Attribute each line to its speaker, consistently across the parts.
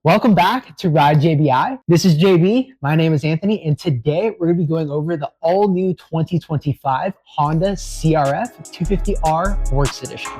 Speaker 1: Welcome back to Ride JBI. This is JB. My name is Anthony, and today we're going to be going over the all-new 2025 Honda CRF250R Works Edition.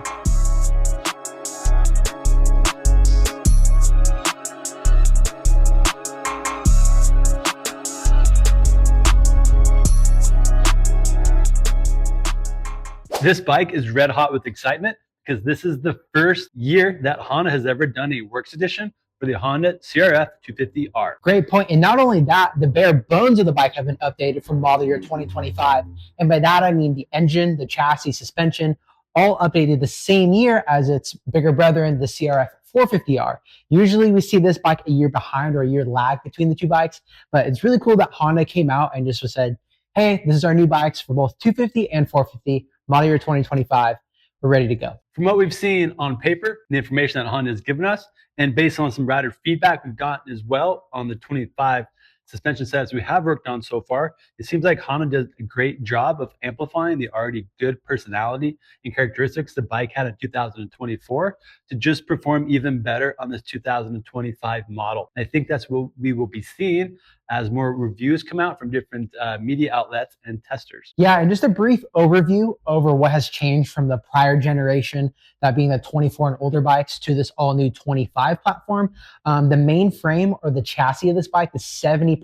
Speaker 2: This bike is red hot with excitement because this is the first year that Honda has ever done a Works Edition for the Honda CRF250R.
Speaker 1: Great point. And not only that, the bare bones of the bike have been updated from model year 2025. And by that, I mean the engine, the chassis, suspension, all updated the same year as its bigger brethren, the CRF450R. Usually we see this bike a year behind or a year lag between the two bikes, but it's really cool that Honda came out and just said, hey, this is our new bikes for both 250 and 450, model year 2025. We're ready to go.
Speaker 2: From what we've seen on paper, the information that Honda has given us, and based on some rider feedback we've gotten as well on the 25 suspension sets we have worked on so far, it seems like Honda does a great job of amplifying the already good personality and characteristics the bike had in 2024 to just perform even better on this 2025 model. And I think that's what we will be seeing as more reviews come out from different media outlets and testers.
Speaker 1: Yeah, and just a brief overview over what has changed from the prior generation, that being the 24 and older bikes, to this all new 25 platform. The main frame or the chassis of this bike is 70%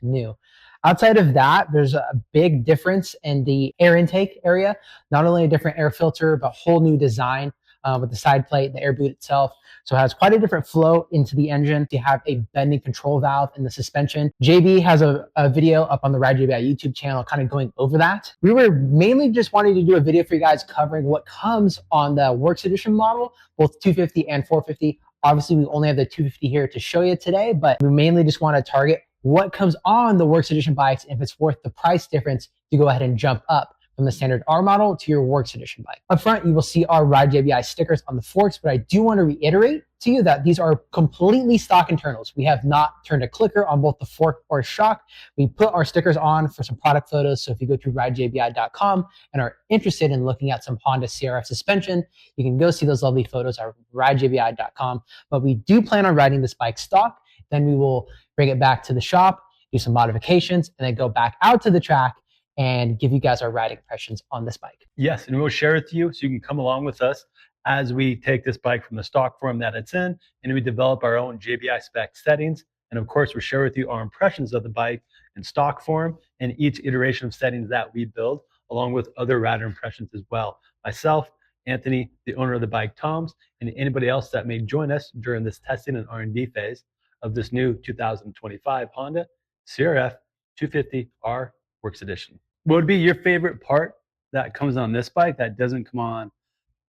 Speaker 1: new. Outside of that, there's a big difference in the air intake area. Not only a different air filter, but whole new design with the side plate, the air boot itself. So it has quite a different flow into the engine. You have a bending control valve in the suspension. JB has a video up on the Ride JBI YouTube channel kind of going over that. We were mainly just wanting to do a video for you guys covering what comes on the Works Edition model, both 250 and 450. Obviously, we only have the 250 here to show you today, but we mainly just want to target what comes on the Works Edition bikes. And if it's worth the price difference, you go ahead and jump up from the standard R model to your Works Edition bike. Up front, you will see our Ride JBI stickers on the forks, but I do want to reiterate to you that these are completely stock internals. We have not turned a clicker on both the fork or shock. We put our stickers on for some product photos. So if you go to ridejbi.com and are interested in looking at some Honda CRF suspension, you can go see those lovely photos at ridejbi.com. But we do plan on riding this bike stock. Then we will bring it back to the shop, do some modifications, and then go back out to the track and give you guys our riding impressions on this bike.
Speaker 2: Yes, and we'll share it with you so you can come along with us as we take this bike from the stock form that it's in, and we develop our own JBI spec settings. And of course, we'll share with you our impressions of the bike in stock form and each iteration of settings that we build, along with other rider impressions as well. Myself, Anthony, the owner of the bike, Tom's, and anybody else that may join us during this testing and R&D phase of this new 2025 Honda CRF 250R Works Edition. What would be your favorite part that comes on this bike that doesn't come on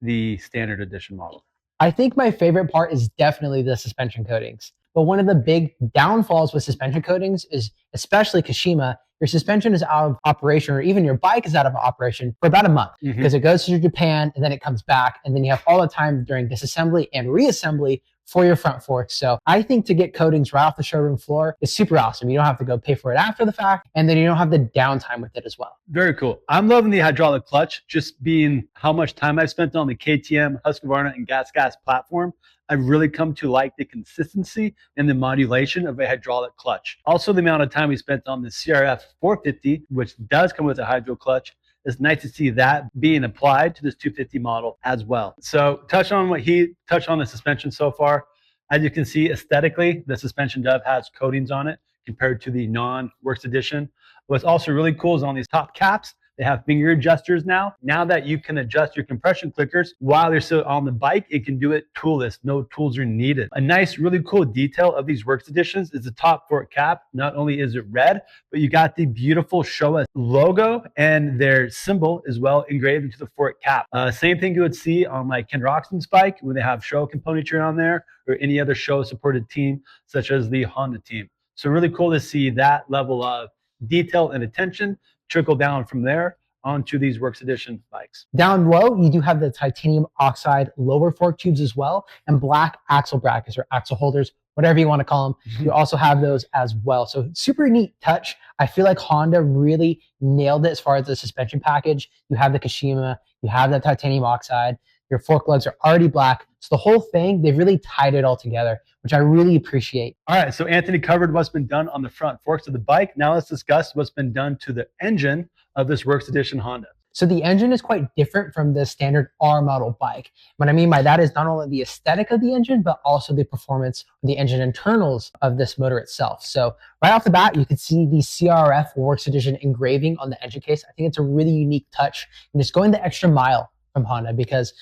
Speaker 2: the standard edition model?
Speaker 1: I think my favorite part is definitely the suspension coatings. But one of the big downfalls with suspension coatings is, especially Kashima, your suspension is out of operation, or even your bike is out of operation for about a month because it goes to Japan and then it comes back, and then you have all the time during disassembly and reassembly for your front forks. So I think to get coatings right off the showroom floor is super awesome. You don't have to go pay for it after the fact, and then you don't have the downtime with it as well.
Speaker 2: Very cool. I'm loving the hydraulic clutch, just being how much time I've spent on the KTM, Husqvarna, and Gas platform. I've really come to like the consistency and the modulation of a hydraulic clutch. Also, the amount of time we spent on the CRF 450, which does come with a hydro clutch. It's nice to see that being applied to this 250 model as well. So touch on what he touched on the suspension so far. As you can see, aesthetically, the suspension dove has coatings on it compared to the non-Works Edition. What's also really cool is on these top caps, they have finger adjusters now. Now that you can adjust your compression clickers while they're still on the bike, it can do it toolless. No tools are needed. A nice, really cool detail of these Works Editions is the top fork cap. Not only is it red, but you got the beautiful Showa logo and their symbol as well engraved into the fork cap. Same thing you would see on like Ken Roczen's bike when they have Showa componentry on there, or any other Showa supported team such as the Honda team. So really cool to see that level of detail and attention trickle down from there onto these Works Edition bikes.
Speaker 1: Down low, you do have the titanium oxide lower fork tubes as well, and black axle brackets or axle holders, whatever you want to call them. You also have those as well. So super neat touch. I feel like Honda really nailed it as far as the suspension package. You have the Kashima, you have that titanium oxide. Your fork lugs are already black. So the whole thing, they've really tied it all together, which I really appreciate.
Speaker 2: All right, so Anthony covered what's been done on the front forks of the bike. Now let's discuss what's been done to the engine of this Works Edition Honda.
Speaker 1: So the engine is quite different from the standard R model bike. What I mean by that is not only the aesthetic of the engine, but also the performance of the engine internals of this motor itself. So right off the bat, you can see the CRF Works Edition engraving on the engine case. I think it's a really unique touch and just going the extra mile from Honda, because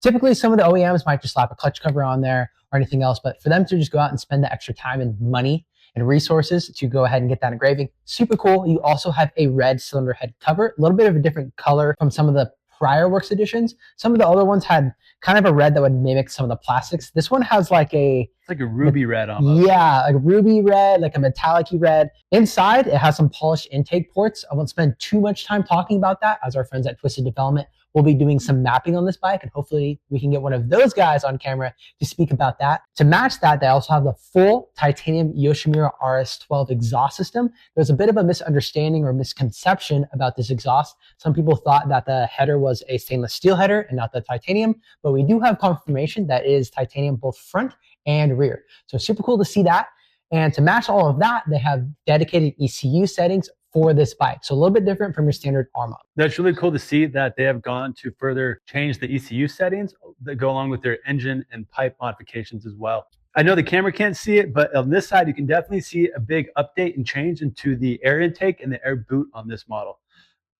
Speaker 1: typically some of the OEMs might just slap a clutch cover on there or anything else, but for them to just go out and spend the extra time and money and resources to go ahead and get that engraving, super cool. You also have a red cylinder head cover, a little bit of a different color from some of the prior Works editions. Some of the other ones had kind of a red that would mimic some of the plastics. This one has like
Speaker 2: it's like a ruby red almost.
Speaker 1: Yeah, like a ruby red, like a metallic-y red. Inside, it has some polished intake ports. I won't spend too much time talking about that, as our friends at Twisted Development will be doing some mapping on this bike, and hopefully we can get one of those guys on camera to speak about that. To match that, they also have the full titanium Yoshimura RS12 exhaust system. There's a bit of a misunderstanding or misconception about this exhaust. Some people thought that the header was a stainless steel header and not the titanium, but we do have confirmation that it is titanium both front and rear. So super cool to see that. And to match all of that, they have dedicated ECU settings for this bike. So a little bit different from your standard R model.
Speaker 2: That's really cool to see that they have gone to further change the ECU settings that go along with their engine and pipe modifications as well. I know the camera can't see it, but on this side, you can definitely see a big update and change into the air intake and the air boot on this model.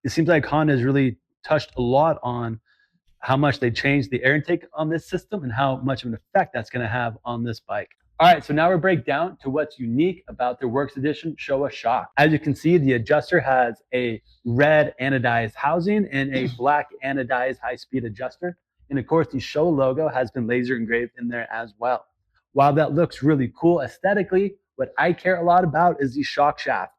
Speaker 2: It seems like Honda has really touched a lot on how much they changed the air intake on this system and how much of an effect that's going to have on this bike. All right, so now we break down to what's unique about their Works Edition Showa shock. As you can see, the adjuster has a red anodized housing and a black anodized high-speed adjuster. And of course, the Showa logo has been laser engraved in there as well. While that looks really cool aesthetically, what I care a lot about is the shock shaft.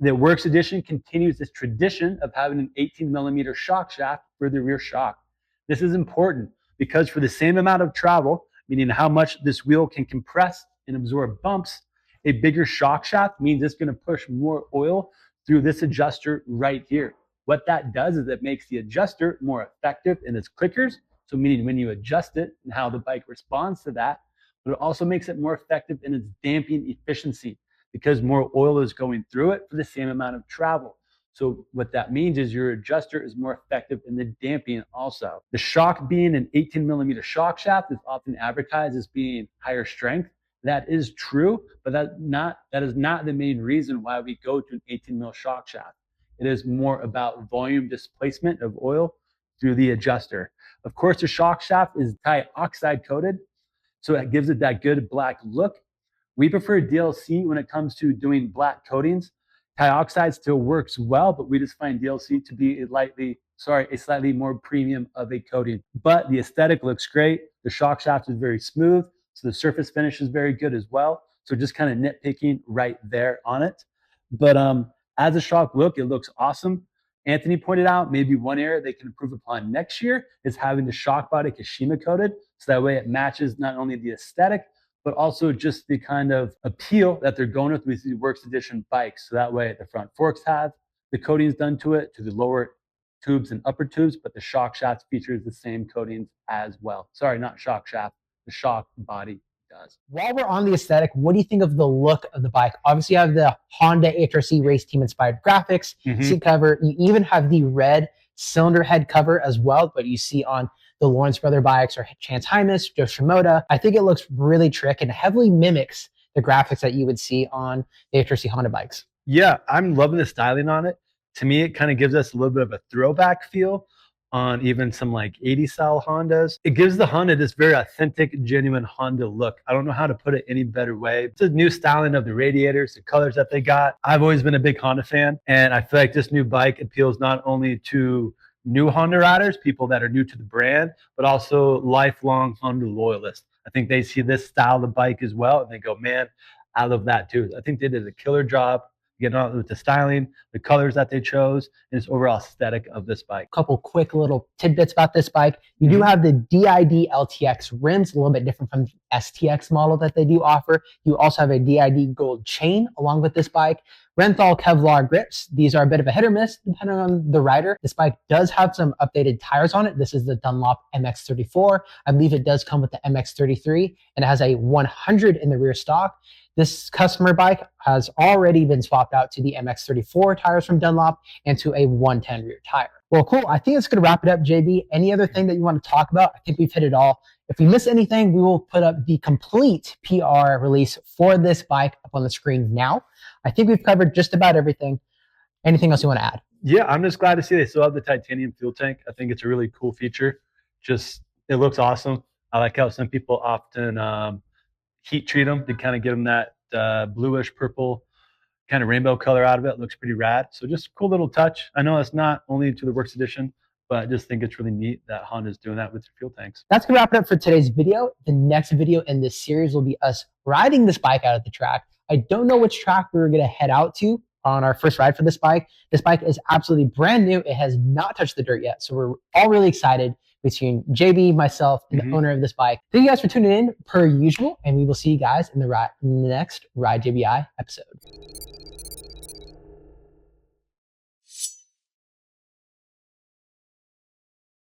Speaker 2: The Works Edition continues this tradition of having an 18mm shock shaft for the rear shock. This is important because for the same amount of travel, meaning how much this wheel can compress and absorb bumps, a bigger shock shaft means it's going to push more oil through this adjuster right here. What that does is it makes the adjuster more effective in its clickers, so meaning when you adjust it and how the bike responds to that, but it also makes it more effective in its damping efficiency because more oil is going through it for the same amount of travel. So what that means is your adjuster is more effective in the damping also. The shock being an 18mm shock shaft is often advertised as being higher strength. That is true, but that is not the main reason why we go to an 18mm shock shaft. It is more about volume displacement of oil through the adjuster. Of course, the shock shaft is dioxide coated, so it gives it that good black look. We prefer DLC when it comes to doing black coatings. Dioxide still works well, but we just find DLC to be a slightly more premium of a coating. But the aesthetic looks great. The shock shaft is very smooth, so the surface finish is very good as well. So just kind of nitpicking right there on it. But as a shock look, it looks awesome. Anthony pointed out maybe one area they can improve upon next year is having the shock body Kashima coated, so that way it matches not only the aesthetic, but also just the kind of appeal that they're going with these Works Edition bikes. So that way the front forks have the coatings done to it, to the lower tubes and upper tubes, but the shock shaft features the same coatings as well. Sorry, not shock shaft, the shock body does.
Speaker 1: While we're on the aesthetic, what do you think of the look of the bike? Obviously, you have the Honda HRC race team inspired graphics, seat cover. You even have the red cylinder head cover as well, but you see on the Lawrence Brother bikes or Chance Hymas, Joe Shimoda. I think it looks really trick and heavily mimics the graphics that you would see on the HRC Honda bikes.
Speaker 2: Yeah, I'm loving the styling on it. To me, it kind of gives us a little bit of a throwback feel on even some like 80s style Hondas. It gives the Honda this very authentic, genuine Honda look. I don't know how to put it any better way. It's a new styling of the radiators, the colors that they got. I've always been a big Honda fan, and I feel like this new bike appeals not only to new Honda riders, people that are new to the brand, but also lifelong Honda loyalists. I think they see this style of bike as well, and they go, man, I love that too. I think they did a killer job get on with the styling, the colors that they chose, and its overall aesthetic of this bike.
Speaker 1: Couple quick little tidbits about this bike. You do have the DID LTX rims, a little bit different from the STX model that they do offer. You also have a DID gold chain along with this bike. Renthal Kevlar grips. These are a bit of a hit or miss depending on the rider. This bike does have some updated tires on it. This is the Dunlop MX34. I believe it does come with the MX33, and it has a 100 in the rear stock. This customer bike has already been swapped out to the MX34 tires from Dunlop and to a 110 rear tire. Well, cool. I think it's going to wrap it up, JB. Any other thing that you want to talk about? I think we've hit it all. If we miss anything, we will put up the complete PR release for this bike up on the screen now. I think we've covered just about everything. Anything else you want to add?
Speaker 2: Yeah, I'm just glad to see they still have the titanium fuel tank. I think it's a really cool feature. Just, it looks awesome. I like how some people often heat treat them to kind of give them that bluish purple kind of rainbow color out of it. It looks pretty rad. So just a cool little touch. I know it's not only to the Works Edition, but I just think it's really neat that Honda's doing that with their fuel tanks.
Speaker 1: That's going to wrap it up for today's video. The next video in this series will be us riding this bike out of the track. I don't know which track we're going to head out to on our first ride for this bike. This bike is absolutely brand new. It has not touched the dirt yet. So we're all really excited between JB, myself, and the owner of this bike. Thank you guys for tuning in per usual, and we will see you guys in the next Ride JBI episode.